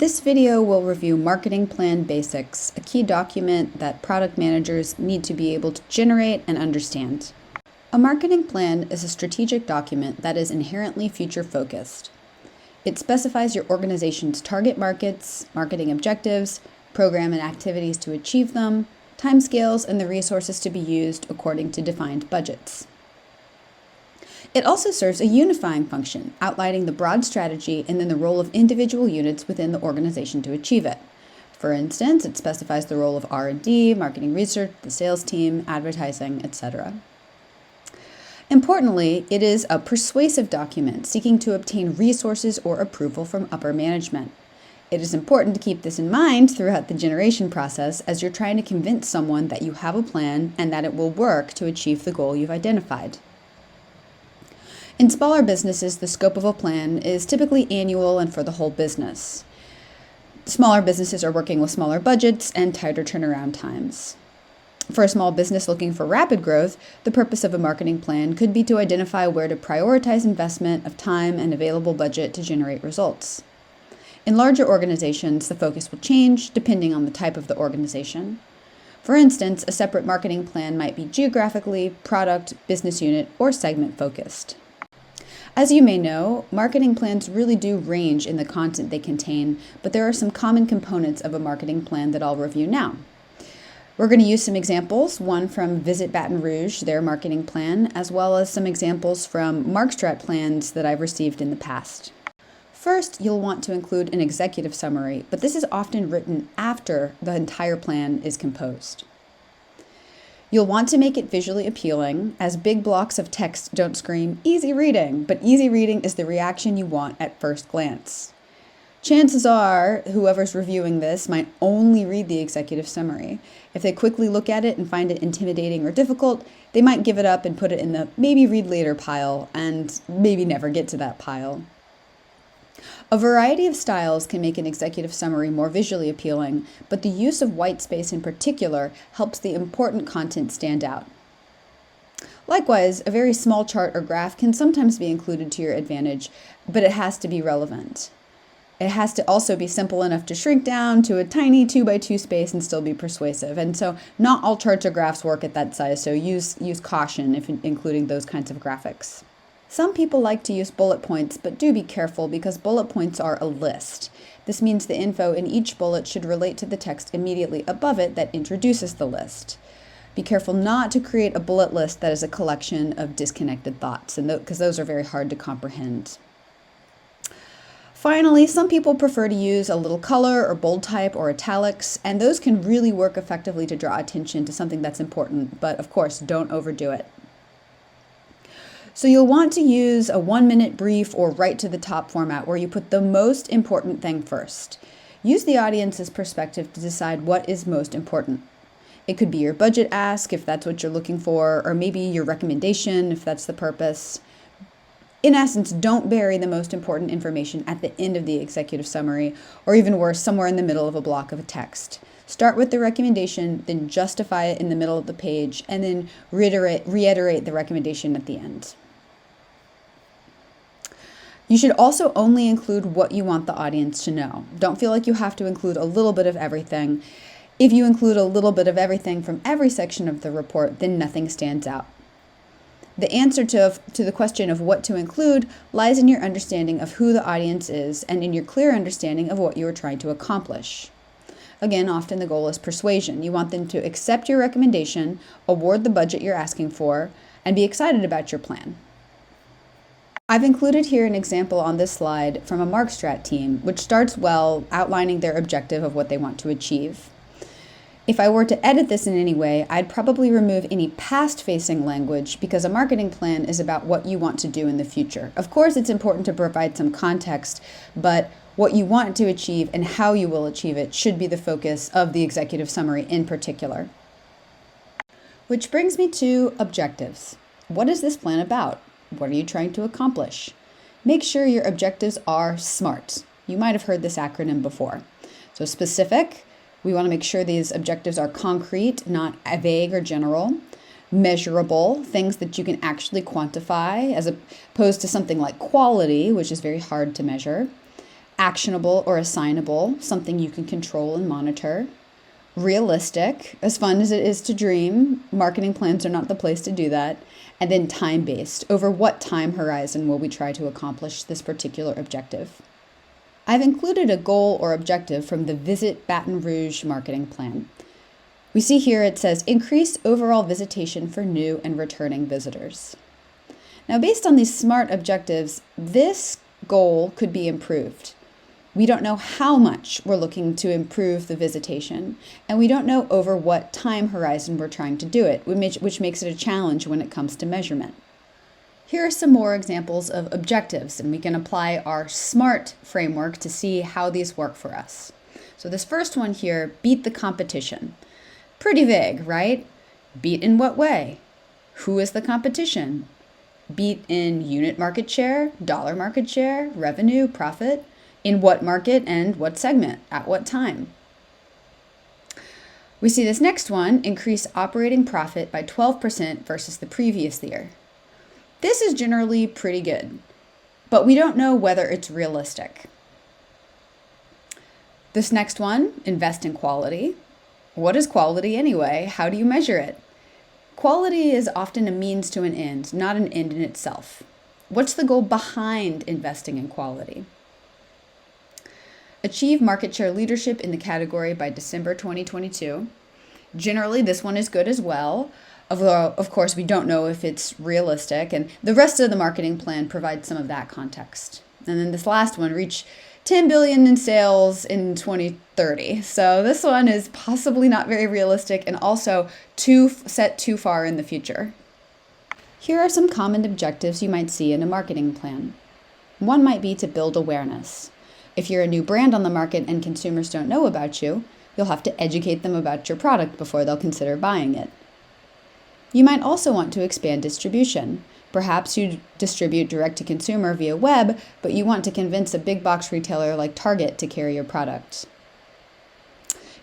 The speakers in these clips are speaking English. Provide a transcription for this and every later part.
This video will review Marketing Plan Basics, a key document that product managers need to be able to generate and understand. A marketing plan is a strategic document that is inherently future-focused. It specifies your organization's target markets, marketing objectives, program and activities to achieve them, timescales, and the resources to be used according to defined budgets. It also serves a unifying function, outlining the broad strategy and then the role of individual units within the organization to achieve it. For instance, it specifies the role of R&D, marketing research, the sales team, advertising, etc. Importantly, it is a persuasive document seeking to obtain resources or approval from upper management. It is important to keep this in mind throughout the generation process as you're trying to convince someone that you have a plan and that it will work to achieve the goal you've identified. In smaller businesses, the scope of a plan is typically annual and for the whole business. Smaller businesses are working with smaller budgets and tighter turnaround times. For a small business looking for rapid growth, the purpose of a marketing plan could be to identify where to prioritize investment of time and available budget to generate results. In larger organizations, the focus will change depending on the type of the organization. For instance, a separate marketing plan might be geographically, product, business unit, or segment focused. As you may know, marketing plans really do range in the content they contain, but there are some common components of a marketing plan that I'll review now. We're going to use some examples, one from Visit Baton Rouge, their marketing plan, as well as some examples from Markstrat plans that I've received in the past. First, you'll want to include an executive summary, but this is often written after the entire plan is composed. You'll want to make it visually appealing, as big blocks of text don't scream easy reading, but easy reading is the reaction you want at first glance. Chances are, whoever's reviewing this might only read the executive summary. If they quickly look at it and find it intimidating or difficult, they might give it up and put it in the maybe read later pile and maybe never get to that pile. A variety of styles can make an executive summary more visually appealing, but the use of white space in particular helps the important content stand out. Likewise, a very small chart or graph can sometimes be included to your advantage, but it has to be relevant. It has to also be simple enough to shrink down to a tiny 2x2 space and still be persuasive. And so not all charts or graphs work at that size, so use caution if including those kinds of graphics. Some people like to use bullet points, but do be careful because bullet points are a list. This means the info in each bullet should relate to the text immediately above it that introduces the list. Be careful not to create a bullet list that is a collection of disconnected thoughts, because those are very hard to comprehend. Finally, some people prefer to use a little color or bold type or italics, and those can really work effectively to draw attention to something that's important, but of course, don't overdo it. So you'll want to use a 1-minute brief or right to the top format where you put the most important thing first. Use the audience's perspective to decide what is most important. It could be your budget ask if that's what you're looking for, or maybe your recommendation if that's the purpose. In essence, don't bury the most important information at the end of the executive summary, or even worse, somewhere in the middle of a block of a text. Start with the recommendation, then justify it in the middle of the page, and then reiterate the recommendation at the end. You should also only include what you want the audience to know. Don't feel like you have to include a little bit of everything. If you include a little bit of everything from every section of the report, then nothing stands out. The answer to the question of what to include lies in your understanding of who the audience is and in your clear understanding of what you are trying to accomplish. Again, often the goal is persuasion. You want them to accept your recommendation, award the budget you're asking for, and be excited about your plan. I've included here an example on this slide from a Markstrat team, which starts well, outlining their objective of what they want to achieve. If I were to edit this in any way, I'd probably remove any past-facing language because a marketing plan is about what you want to do in the future. Of course, it's important to provide some context, but what you want to achieve and how you will achieve it should be the focus of the executive summary in particular. Which brings me to objectives. What is this plan about? What are you trying to accomplish? Make sure your objectives are SMART. You might have heard this acronym before. So specific, we want to make sure these objectives are concrete, not vague or general. Measurable, things that you can actually quantify, as opposed to something like quality, which is very hard to measure. actionable or assignable, something you can control and monitor. Realistic, as fun as it is to dream, marketing plans are not the place to do that. And then time-based, over what time horizon will we try to accomplish this particular objective? I've included a goal or objective from the Visit Baton Rouge marketing plan. We see here it says increase overall visitation for new and returning visitors. Now, based on these SMART objectives, this goal could be improved. We don't know how much we're looking to improve the visitation, and we don't know over what time horizon we're trying to do it, which makes it a challenge when it comes to measurement. Here are some more examples of objectives, and we can apply our SMART framework to see how these work for us. So this first one here, beat the competition. Pretty vague, right? Beat in what way? Who is the competition? Beat in unit market share, dollar market share, revenue, profit? In what market and what segment, at what time? We see this next one, increase operating profit by 12% versus the previous year. This is generally pretty good, but we don't know whether it's realistic. This next one, invest in quality. What is quality anyway? How do you measure it? Quality is often a means to an end, not an end in itself. What's the goal behind investing in quality? Achieve market share leadership in the category by December 2022. Generally, this one is good as well, although, of course, we don't know if it's realistic, and the rest of the marketing plan provides some of that context. And then this last one, reach 10 billion in sales in 2030. So this one is possibly not very realistic and also set too far in the future. Here are some common objectives you might see in a marketing plan. One might be to build awareness. If you're a new brand on the market and consumers don't know about you, you'll have to educate them about your product before they'll consider buying it. You might also want to expand distribution. Perhaps you distribute direct to consumer via web, but you want to convince a big box retailer like Target to carry your product.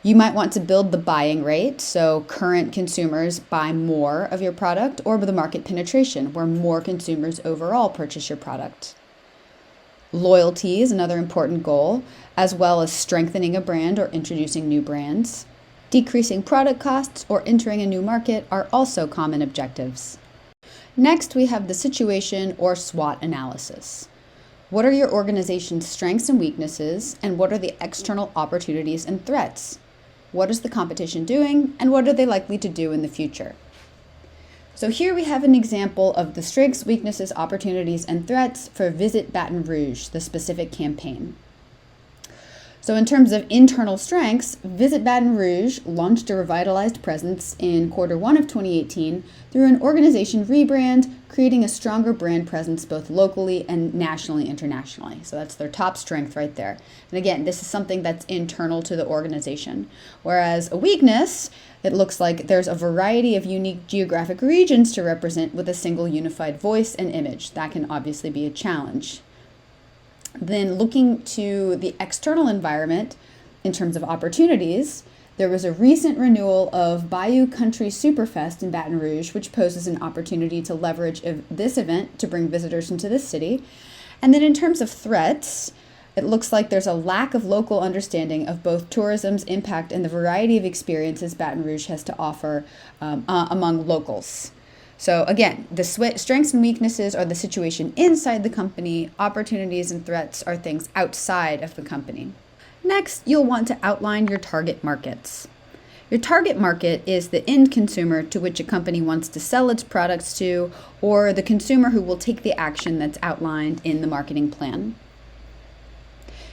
You might want to build the buying rate, so current consumers buy more of your product, or the market penetration, where more consumers overall purchase your product. Loyalty is another important goal, as well as strengthening a brand or introducing new brands. Decreasing product costs or entering a new market are also common objectives. Next, we have the situation or SWOT analysis. What are your organization's strengths and weaknesses, and what are the external opportunities and threats? What is the competition doing, and what are they likely to do in the future? So here we have an example of the strengths, weaknesses, opportunities, and threats for Visit Baton Rouge, the specific campaign. So in terms of internal strengths, Visit Baton Rouge launched a revitalized presence in Q1 of 2018 through an organization rebrand, creating a stronger brand presence both locally and nationally, internationally. So that's their top strength right there. And again, this is something that's internal to the organization. Whereas a weakness, it looks like there's a variety of unique geographic regions to represent with a single unified voice and image. That can obviously be a challenge. Then looking to the external environment in terms of opportunities, there was a recent renewal of Bayou Country Superfest in Baton Rouge, which poses an opportunity to leverage this event to bring visitors into the city. And then in terms of threats, it looks like there's a lack of local understanding of both tourism's impact and the variety of experiences Baton Rouge has to offer among locals. So again, the strengths and weaknesses are the situation inside the company. Opportunities and threats are things outside of the company. Next, you'll want to outline your target markets. Your target market is the end consumer to which a company wants to sell its products to, or the consumer who will take the action that's outlined in the marketing plan.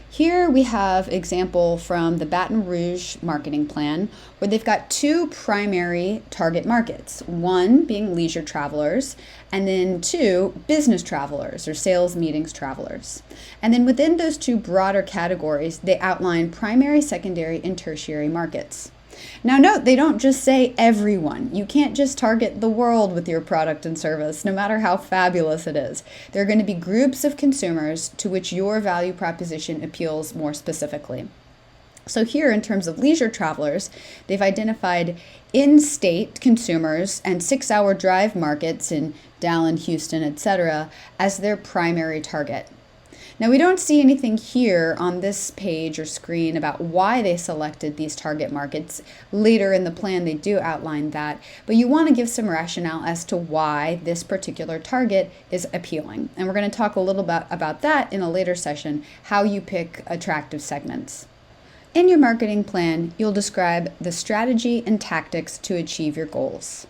Here we have example from the Baton Rouge marketing plan where they've got two primary target markets, one being leisure travelers and then two, business travelers or sales meetings travelers. And then within those two broader categories, they outline primary, secondary, and tertiary markets. Now note, they don't just say everyone. You can't just target the world with your product and service, no matter how fabulous it is. There are going to be groups of consumers to which your value proposition appeals more specifically. So here, in terms of leisure travelers, they've identified in-state consumers and 6-hour drive markets in Dallin, Houston, etc. as their primary target. Now, we don't see anything here on this page or screen about why they selected these target markets. Later in the plan, they do outline that, but you want to give some rationale as to why this particular target is appealing. And we're going to talk a little bit about that in a later session, how you pick attractive segments. In your marketing plan, you'll describe the strategy and tactics to achieve your goals.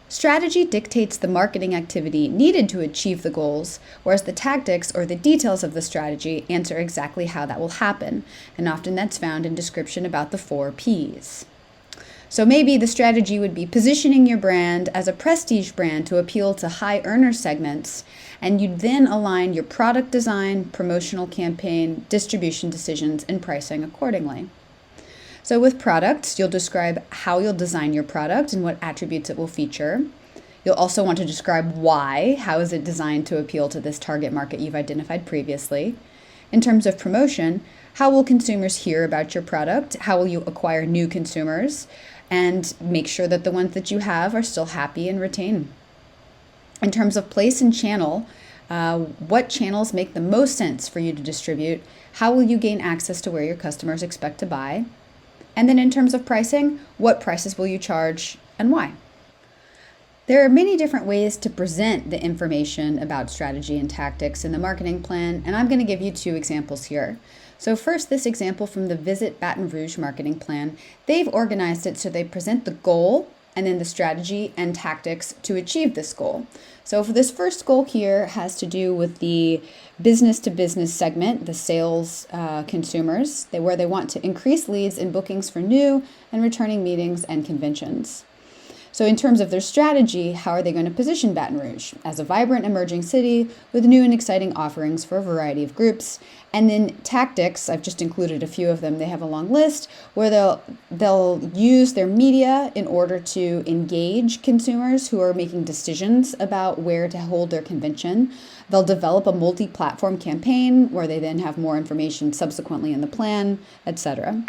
Strategy dictates the marketing activity needed to achieve the goals, whereas the tactics or the details of the strategy answer exactly how that will happen, and often that's found in description about the 4 Ps. So maybe the strategy would be positioning your brand as a prestige brand to appeal to high earner segments, and you'd then align your product design, promotional campaign, distribution decisions, and pricing accordingly. So with products, you'll describe how you'll design your product and what attributes it will feature. You'll also want to describe why. How is it designed to appeal to this target market you've identified previously? In terms of promotion, how will consumers hear about your product? How will you acquire new consumers? And make sure that the ones that you have are still happy and retain. In terms of place and channel, what channels make the most sense for you to distribute? How will you gain access to where your customers expect to buy? And then in terms of pricing, what prices will you charge and why? There are many different ways to present the information about strategy and tactics in the marketing plan, and I'm going to give you 2 examples here. So first, this example from the Visit Baton Rouge marketing plan. They've organized it so they present the goal and then the strategy and tactics to achieve this goal. So for this first goal here has to do with the business-to-business segment, the sales consumers, where they want to increase leads and bookings for new and returning meetings and conventions. So in terms of their strategy, how are they going to position Baton Rouge as a vibrant emerging city with new and exciting offerings for a variety of groups? And then tactics, I've just included a few of them. They have a long list where they'll use their media in order to engage consumers who are making decisions about where to hold their convention. They'll develop a multi-platform campaign where they then have more information subsequently in the plan, etc.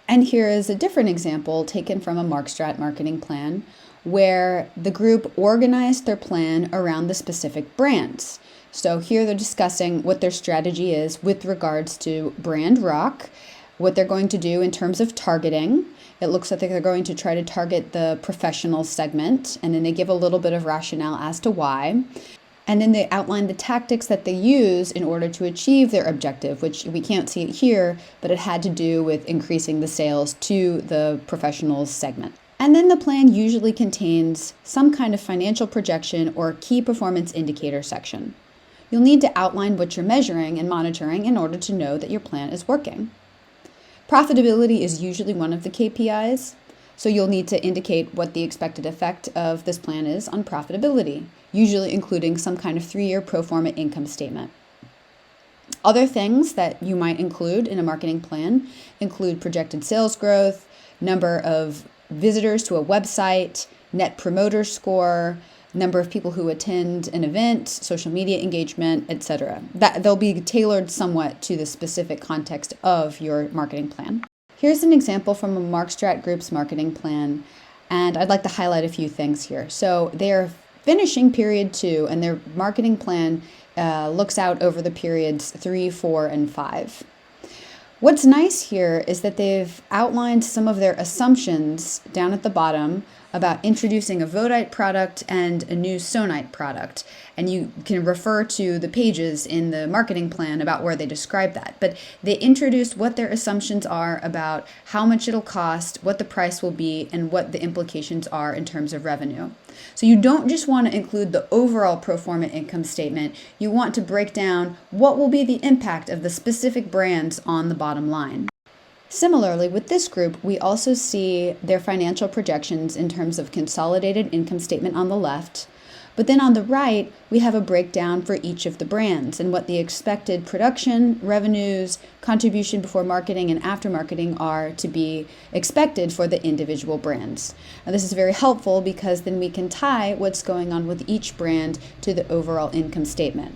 And here is a different example taken from a Markstrat marketing plan where the group organized their plan around the specific brands. So here they're discussing what their strategy is with regards to brand rock, what they're going to do in terms of targeting. It looks like they're going to try to target the professional segment, and then they give a little bit of rationale as to why. And then they outline the tactics that they use in order to achieve their objective, which we can't see it here, but it had to do with increasing the sales to the professionals segment. And then the plan usually contains some kind of financial projection or key performance indicator section. You'll need to outline what you're measuring and monitoring in order to know that your plan is working. Profitability is usually one of the KPIs, so you'll need to indicate what the expected effect of this plan is on profitability, usually including some kind of 3-year pro forma income statement. Other things that you might include in a marketing plan include projected sales growth, number of visitors to a website, net promoter score, number of people who attend an event, social media engagement, etc. They'll be tailored somewhat to the specific context of your marketing plan. Here's an example from a Markstrat Group's marketing plan, and I'd like to highlight a few things here. So they're finishing period 2, and their marketing plan looks out over the periods 3, 4, and 5. What's nice here is that they've outlined some of their assumptions down at the bottom about introducing a Vodite product and a new Sonite product. And you can refer to the pages in the marketing plan about where they describe that. But they introduced what their assumptions are about how much it'll cost, what the price will be, and what the implications are in terms of revenue. So you don't just want to include the overall pro forma income statement. You want to break down what will be the impact of the specific brands on the bottom line. Similarly, with this group, we also see their financial projections in terms of consolidated income statement on the left, but then on the right, we have a breakdown for each of the brands and what the expected production, revenues, contribution before marketing, and after marketing are to be expected for the individual brands. Now, this is very helpful because then we can tie what's going on with each brand to the overall income statement.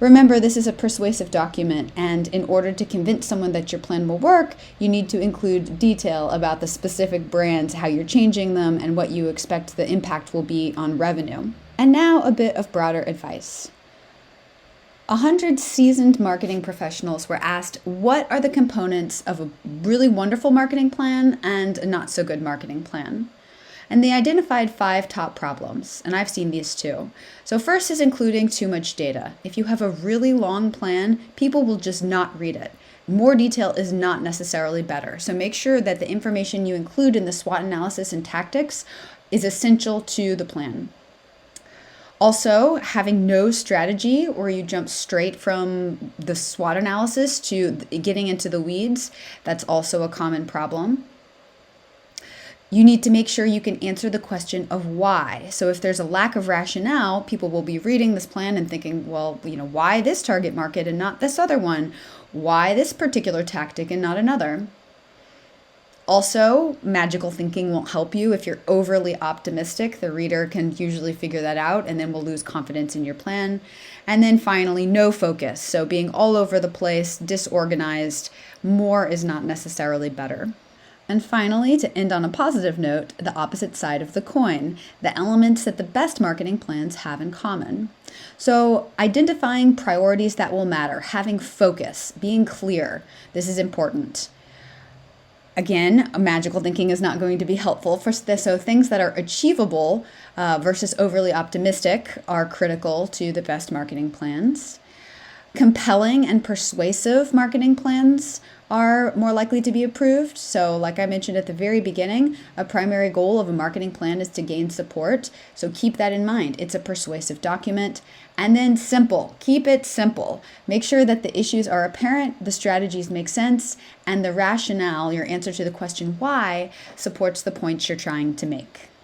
Remember, this is a persuasive document, and in order to convince someone that your plan will work, you need to include detail about the specific brands, how you're changing them, and what you expect the impact will be on revenue. And now a bit of broader advice. 100 seasoned marketing professionals were asked what are the components of a really wonderful marketing plan and a not so good marketing plan. And they identified 5 top problems, and I've seen these too. So, first is including too much data. If you have a really long plan, people will just not read it. More detail is not necessarily better. So, make sure that the information you include in the SWOT analysis and tactics is essential to the plan. Also, having no strategy where you jump straight from the SWOT analysis to getting into the weeds, that's also a common problem. You need to make sure you can answer the question of why. So if there's a lack of rationale, people will be reading this plan and thinking, well, why this target market and not this other one? Why this particular tactic and not another? Also, magical thinking won't help you. If you're overly optimistic, the reader can usually figure that out and then will lose confidence in your plan. And then finally, no focus. So being all over the place, disorganized, more is not necessarily better. And finally, to end on a positive note, the opposite side of the coin, the elements that the best marketing plans have in common. So identifying priorities that will matter, having focus, being clear, this is important. Again, magical thinking is not going to be helpful for this. So things that are achievable versus overly optimistic are critical to the best marketing plans. Compelling and persuasive marketing plans are more likely to be approved. So like I mentioned at the very beginning, a primary goal of a marketing plan is to gain support. So keep that in mind. It's a persuasive document. And then simple. Keep it simple. Make sure that the issues are apparent, the strategies make sense, and the rationale, your answer to the question why, supports the points you're trying to make.